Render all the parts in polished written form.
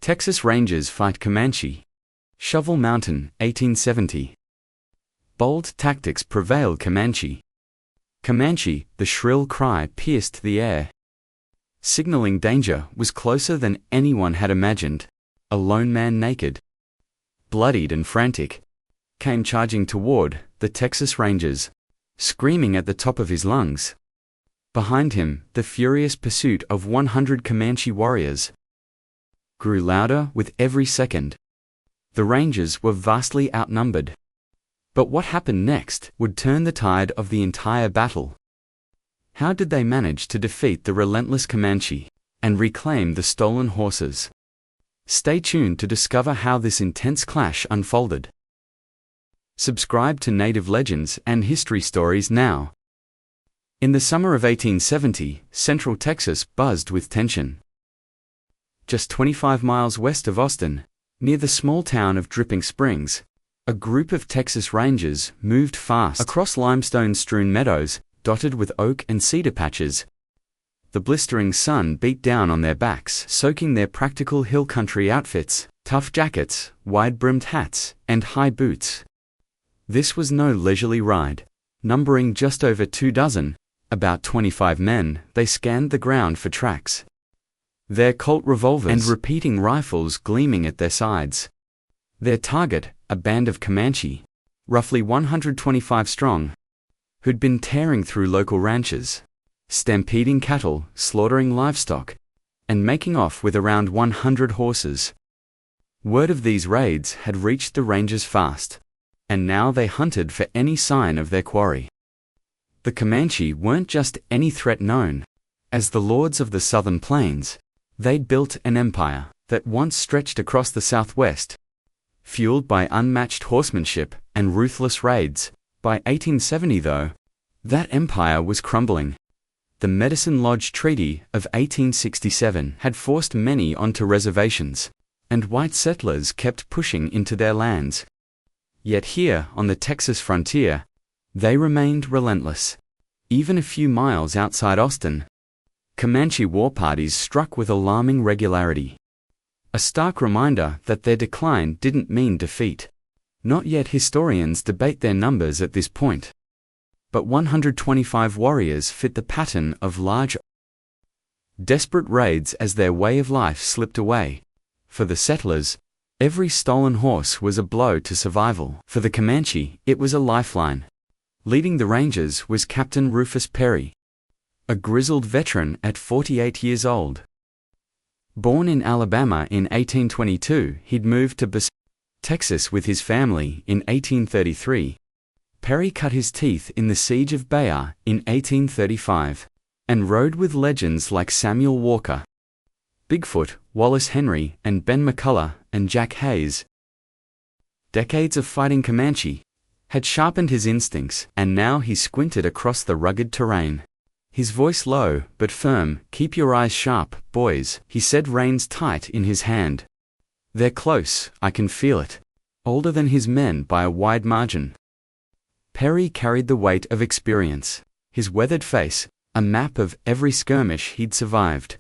Texas Rangers fight Comanche. Shovel Mountain, 1870. Bold tactics prevail Comanche. Comanche, the shrill cry pierced the air. Signaling danger was closer than anyone had imagined. A lone man naked, bloodied and frantic, came charging toward the Texas Rangers, screaming at the top of his lungs. Behind him, the furious pursuit of 100 Comanche warriors grew louder with every second. The Rangers were vastly outnumbered. But what happened next would turn the tide of the entire battle. How did they manage to defeat the relentless Comanche and reclaim the stolen horses? Stay tuned to discover how this intense clash unfolded. Subscribe to Native Legends and History Stories now. In the summer of 1870, Central Texas buzzed with tension. Just 25 miles west of Austin, near the small town of Dripping Springs, a group of Texas Rangers moved fast across limestone-strewn meadows dotted with oak and cedar patches. The blistering sun beat down on their backs, soaking their practical hill country outfits, tough jackets, wide-brimmed hats, and high boots. This was no leisurely ride. Numbering just over 24, about 25 men, they scanned the ground for tracks, their Colt revolvers and repeating rifles gleaming at their sides. Their target, a band of Comanche, roughly 125 strong, who'd been tearing through local ranches, stampeding cattle, slaughtering livestock, and making off with around 100 horses. Word of these raids had reached the Rangers fast, and now they hunted for any sign of their quarry. The Comanche weren't just any threat known. As the lords of the southern plains, they'd built an empire that once stretched across the southwest, fueled by unmatched horsemanship and ruthless raids. By 1870, though, that empire was crumbling. The Medicine Lodge Treaty of 1867 had forced many onto reservations, and white settlers kept pushing into their lands. Yet here, on the Texas frontier, they remained relentless. Even a few miles outside Austin, Comanche war parties struck with alarming regularity. A stark reminder that their decline didn't mean defeat. Not yet. Historians debate their numbers at this point. But 125 warriors fit the pattern of large, desperate raids as their way of life slipped away. For the settlers, every stolen horse was a blow to survival. For the Comanche, it was a lifeline. Leading the Rangers was Captain Rufus Perry, a grizzled veteran at 48 years old. Born in Alabama in 1822, he'd moved to Texas with his family in 1833. Perry cut his teeth in the Siege of Bayard in 1835, and rode with legends like Samuel Walker, Bigfoot, Wallace Henry, and Ben McCullough, and Jack Hayes. Decades of fighting Comanche had sharpened his instincts, and now he squinted across the rugged terrain. His voice low but firm. "Keep your eyes sharp, boys," he said, reins tight in his hand. "They're close, I can feel it." Older than his men by a wide margin, Perry carried the weight of experience. His weathered face, a map of every skirmish he'd survived.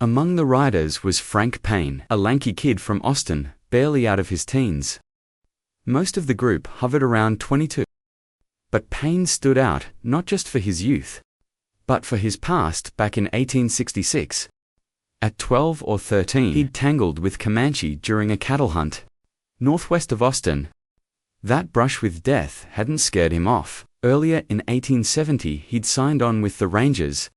Among the riders was Frank Payne, a lanky kid from Austin, barely out of his teens. Most of the group hovered around 22. But Payne stood out, not just for his youth, but for his past. Back in 1866, at 12 or 13, he'd tangled with Comanche during a cattle hunt northwest of Austin. That brush with death hadn't scared him off. Earlier in 1870, he'd signed on with the Rangers,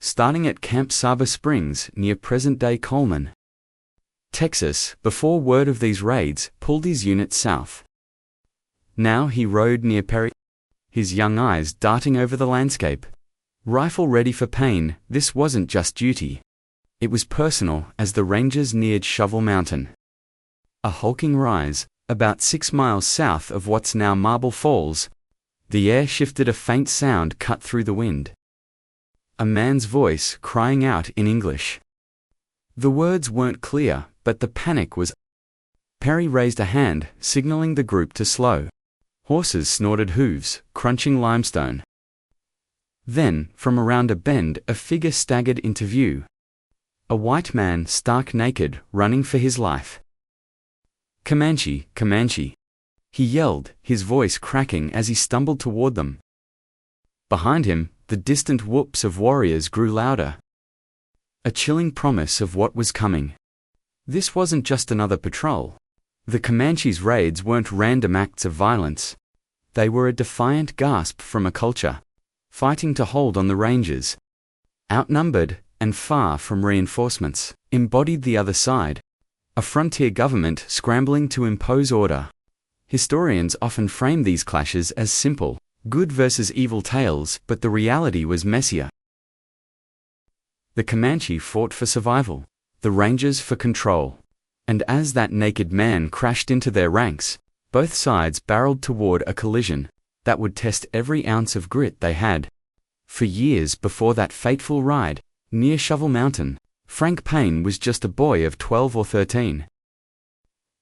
starting at Camp Saba Springs near present-day Coleman, Texas, before word of these raids pulled his unit south. Now he rode near Perry, his young eyes darting over the landscape. Rifle ready for Payne, this wasn't just duty. It was personal. As the Rangers neared Shovel Mountain, a hulking rise, about 6 miles south of what's now Marble Falls, the air shifted. A faint sound cut through the wind. A man's voice crying out in English. The words weren't clear, but the panic was. Perry raised a hand, signaling the group to slow. Horses snorted hooves, crunching limestone. Then, from around a bend, a figure staggered into view. A white man, stark naked, running for his life. Comanche, Comanche, he yelled, his voice cracking as he stumbled toward them. Behind him, the distant whoops of warriors grew louder. A chilling promise of what was coming. This wasn't just another patrol. The Comanche's raids weren't random acts of violence. They were a defiant gasp from a culture, fighting to hold on the ranges. Outnumbered, and far from reinforcements, embodied the other side. A frontier government scrambling to impose order. Historians often frame these clashes as simple, good versus evil tales, but the reality was messier. The Comanche fought for survival, the Rangers for control. And as that naked man crashed into their ranks, both sides barreled toward a collision that would test every ounce of grit they had. For years before that fateful ride, near Shovel Mountain, Frank Payne was just a boy of 12 or 13.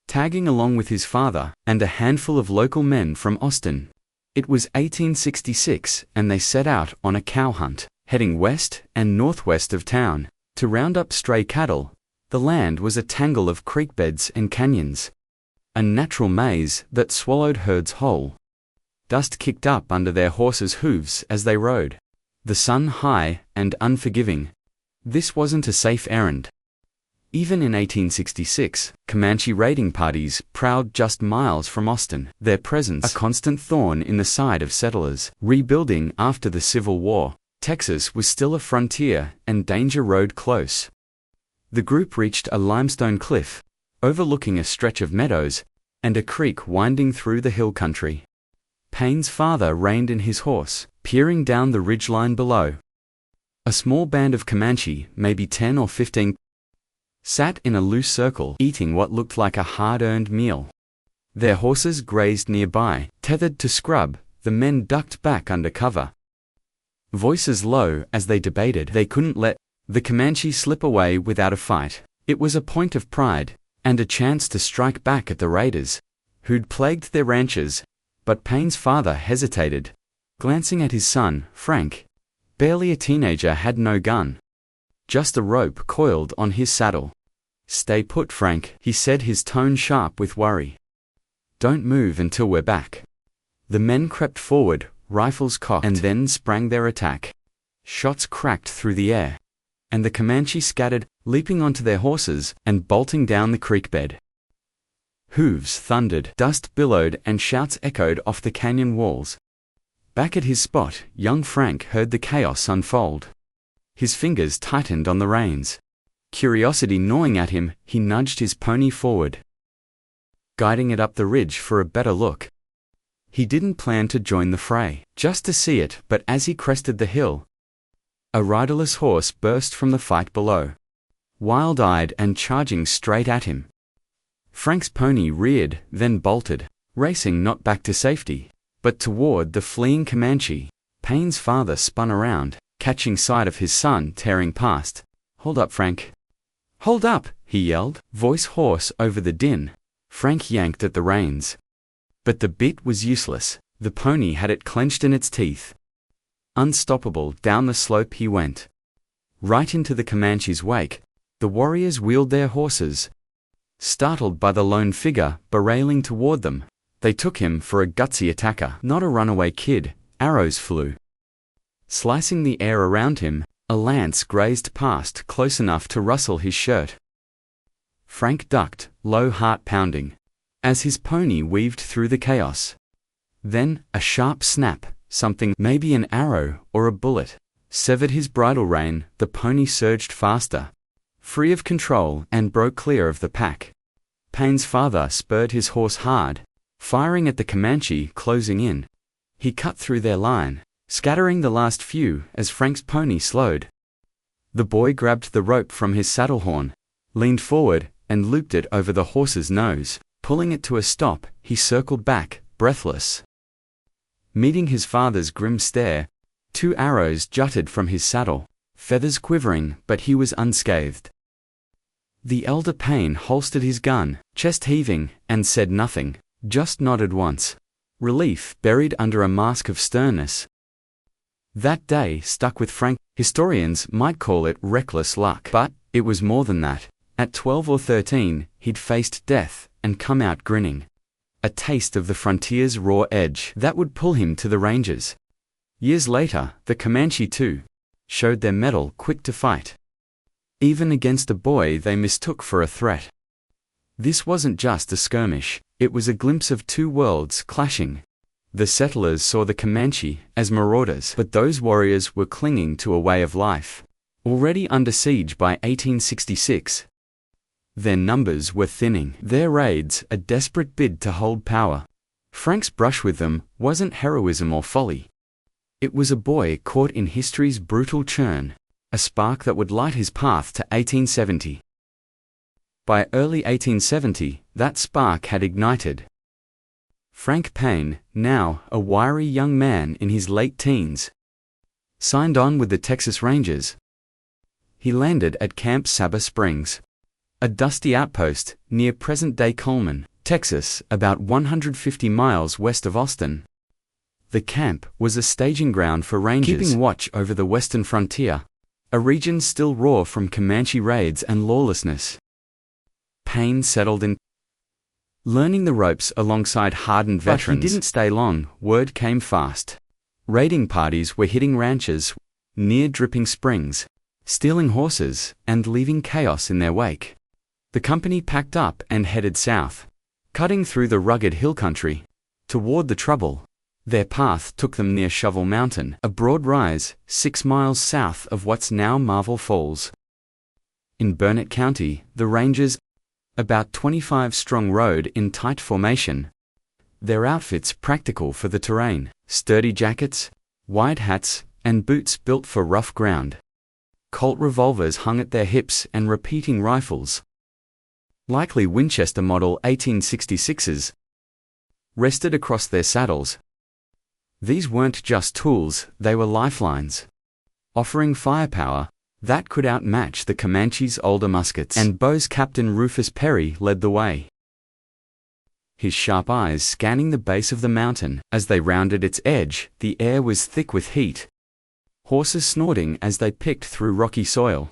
Tagging along with his father and a handful of local men from Austin. It was 1866 and they set out on a cow hunt, heading west and northwest of town, to round up stray cattle. The land was a tangle of creek beds and canyons. A natural maze that swallowed herds whole. Dust kicked up under their horses' hooves as they rode. The sun high and unforgiving. This wasn't a safe errand. Even in 1866, Comanche raiding parties prowled just miles from Austin, their presence a constant thorn in the side of settlers. Rebuilding after the Civil War, Texas was still a frontier and danger rode close. The group reached a limestone cliff, overlooking a stretch of meadows, and a creek winding through the hill country. Payne's father reined in his horse, peering down the ridgeline below. A small band of Comanche, maybe 10 or 15, sat in a loose circle, eating what looked like a hard-earned meal. Their horses grazed nearby. Tethered to scrub, the men ducked back under cover. Voices low as they debated, they couldn't let the Comanche slip away without a fight. It was a point of pride, and a chance to strike back at the raiders, who'd plagued their ranches. But Payne's father hesitated, glancing at his son, Frank. Barely a teenager, had no gun. Just a rope coiled on his saddle. "Stay put, Frank," he said, his tone sharp with worry. "Don't move until we're back." The men crept forward, rifles cocked, and then sprang their attack. Shots cracked through the air, and the Comanche scattered, leaping onto their horses and bolting down the creek bed. Hooves thundered, dust billowed, and shouts echoed off the canyon walls. Back at his spot, young Frank heard the chaos unfold. His fingers tightened on the reins. Curiosity gnawing at him, he nudged his pony forward, guiding it up the ridge for a better look. He didn't plan to join the fray, just to see it, but as he crested the hill, a riderless horse burst from the fight below, wild-eyed and charging straight at him. Frank's pony reared, then bolted, racing not back to safety, but toward the fleeing Comanche. Payne's father spun around, catching sight of his son tearing past. "Hold up, Frank. Hold up," he yelled, voice hoarse over the din. Frank yanked at the reins. But the bit was useless. The pony had it clenched in its teeth. Unstoppable, down the slope he went, right into the Comanche's wake. The warriors wheeled their horses. Startled by the lone figure barreling toward them, they took him for a gutsy attacker, not a runaway kid. Arrows flew, slicing the air around him. A lance grazed past close enough to rustle his shirt. Frank ducked, low heart pounding, as his pony weaved through the chaos. Then, a sharp snap, something, maybe an arrow or a bullet, severed his bridle rein. The pony surged faster, free of control, and broke clear of the pack. Payne's father spurred his horse hard, firing at the Comanche closing in. He cut through their line, scattering the last few as Frank's pony slowed. The boy grabbed the rope from his saddle horn, leaned forward, and looped it over the horse's nose. Pulling it to a stop, he circled back, breathless. Meeting his father's grim stare, 2 arrows jutted from his saddle, feathers quivering, but he was unscathed. The elder Payne holstered his gun, chest heaving, and said nothing, just nodded once. Relief buried under a mask of sternness. That day stuck with Frank. Historians might call it reckless luck, but It was more than that. At 12 or 13, he'd faced death and come out grinning. A taste of the frontier's raw edge that would pull him to the ranges. Years later, the Comanche too showed their mettle, quick to fight, even against a boy they mistook for a threat. This wasn't just a skirmish, it was a glimpse of two worlds clashing. The settlers saw the Comanche as marauders, but those warriors were clinging to a way of life. Already under siege by 1866, their numbers were thinning, their raids a desperate bid to hold power. Frank's brush with them wasn't heroism or folly. It was a boy caught in history's brutal churn, a spark that would light his path to 1870. By early 1870, that spark had ignited. Frank Payne, now a wiry young man in his late teens, signed on with the Texas Rangers. He landed at Camp Saba Springs, a dusty outpost near present-day Coleman, Texas, about 150 miles west of Austin. The camp was a staging ground for Rangers, keeping watch over the western frontier, a region still raw from Comanche raids and lawlessness. Payne settled in, learning the ropes alongside hardened veterans. But he didn't stay long. Word came fast. Raiding parties were hitting ranches near Dripping Springs, stealing horses and leaving chaos in their wake. The company packed up and headed south, cutting through the rugged hill country toward the trouble. Their path took them near Shovel Mountain, a broad rise 6 miles south of what's now Marvel Falls. In Burnett County, the Rangers, about 25-strong, rode in tight formation, their outfits practical for the terrain, sturdy jackets, wide hats, and boots built for rough ground. Colt revolvers hung at their hips and repeating rifles, likely Winchester Model 1866s, rested across their saddles. These weren't just tools, they were lifelines, offering firepower that could outmatch the Comanche's older muskets. And Beau's Captain Rufus Perry led the way, his sharp eyes scanning the base of the mountain. As they rounded its edge, the air was thick with heat, horses snorting as they picked through rocky soil.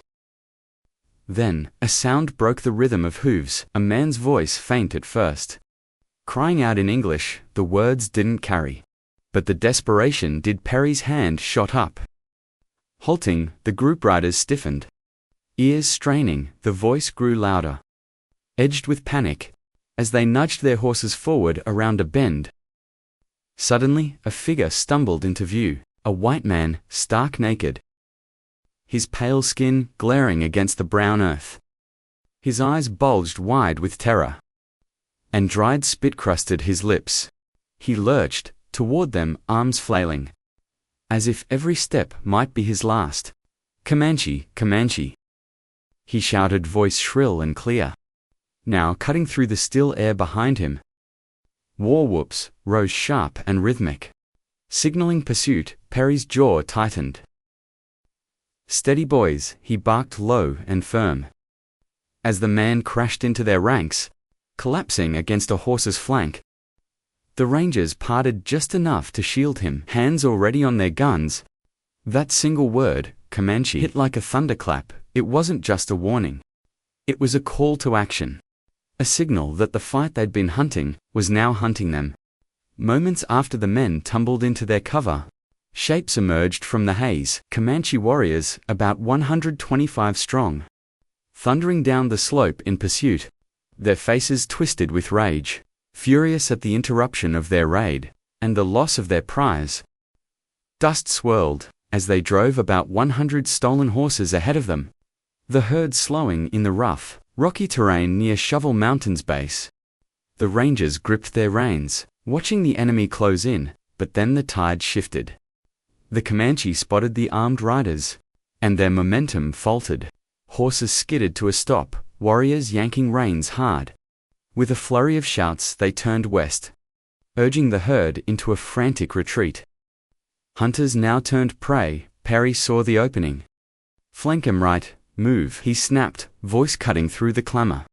Then, a sound broke the rhythm of hooves, a man's voice, faint at first, crying out in English. The words didn't carry, but the desperation did. Perry's hand shot up. Halting, the group riders stiffened. Ears straining, the voice grew louder, edged with panic, as they nudged their horses forward around a bend. Suddenly, a figure stumbled into view, a white man, stark naked, his pale skin glaring against the brown earth. His eyes bulged wide with terror, and dried spit crusted his lips. He lurched toward them, arms flailing, as if every step might be his last. "Comanche, Comanche!" he shouted, voice shrill and clear, now cutting through the still air behind him. War whoops rose sharp and rhythmic, signaling pursuit. Perry's jaw tightened. "Steady, boys," he barked low and firm, as the man crashed into their ranks, collapsing against a horse's flank. The Rangers parted just enough to shield him, hands already on their guns. That single word, Comanche, hit like a thunderclap. It wasn't just a warning. It was a call to action, a signal that the fight they'd been hunting was now hunting them. Moments after the men tumbled into their cover, shapes emerged from the haze, Comanche warriors, about 125 strong, thundering down the slope in pursuit, their faces twisted with rage, furious at the interruption of their raid and the loss of their prize. Dust swirled as they drove about 100 stolen horses ahead of them, the herd slowing in the rough, rocky terrain near Shovel Mountain's base. The Rangers gripped their reins, watching the enemy close in, but then the tide shifted. The Comanche spotted the armed riders, and their momentum faltered. Horses skidded to a stop, warriors yanking reins hard. With a flurry of shouts, they turned west, urging the herd into a frantic retreat. Hunters now turned prey. Perry saw the opening. "Flank 'em right, move," he snapped, voice cutting through the clamor.